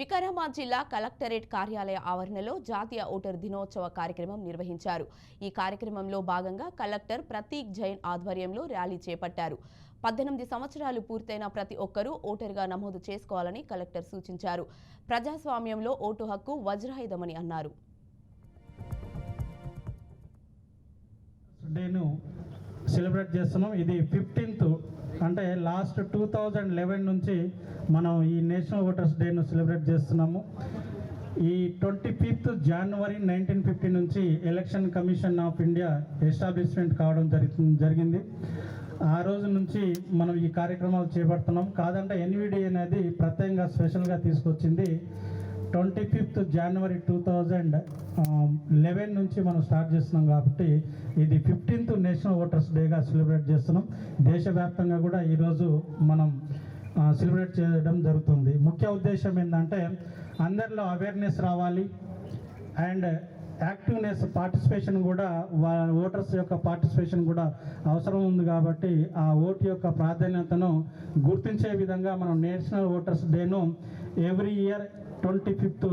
వికారాబాద్ జిల్లా కలెక్టరేట్ కార్యాలయ ఆవరణలో జాతీయ ఓటర్ దినోత్సవ కార్యక్రమం నిర్వహించారు. ఈ కార్యక్రమంలో భాగంగా కలెక్టర్ ప్రతీక్ జైన్ ఆధ్వర్యంలో ర్యాలీ చేపట్టారు. 18 సంవత్సరాలు పూర్తయిన ప్రతి ఒక్కరూ ఓటరుగా నమోదు చేసుకోవాలని కలెక్టర్ సూచించారు. ప్రజాస్వామ్యంలో ఓటు హక్కు వజ్రాయుధమని అన్నారు. సెలబ్రేట్ చేస్తున్నాం. ఇది 15th అంటే లాస్ట్ 2011 నుంచి మనం ఈ నేషనల్ ఓటర్స్ డేను సెలబ్రేట్ చేస్తున్నాము. ఈ 25th January 1950 నుంచి election commission of India establishment కావడం జరిగింది. ఆ రోజు నుంచి మనం ఈ కార్యక్రమాలు చేపడుతున్నాం. కాదంటే ఎన్విడి అనేది ప్రత్యేకంగా స్పెషల్గా తీసుకొచ్చింది. 25th January 2011 నుంచి మనం స్టార్ట్ చేస్తున్నాం కాబట్టి ఇది 15th నేషనల్ ఓటర్స్ డేగా సెలబ్రేట్ చేస్తున్నాం. దేశవ్యాప్తంగా కూడా ఈరోజు మనం సెలబ్రేట్ చేయడం జరుగుతుంది. ముఖ్య ఉద్దేశం ఏంటంటే అందరిలో అవేర్నెస్ రావాలి అండ్ యాక్టివ్నెస్ పార్టిసిపేషన్ కూడా ఓటర్స్ యొక్క పార్టిసిపేషన్ కూడా అవసరం ఉంది. కాబట్టి ఆ ఓటు యొక్క ప్రాధాన్యతను గుర్తించే విధంగా మనం నేషనల్ ఓటర్స్ డేను ఎవ్రీ ఇయర్ 25th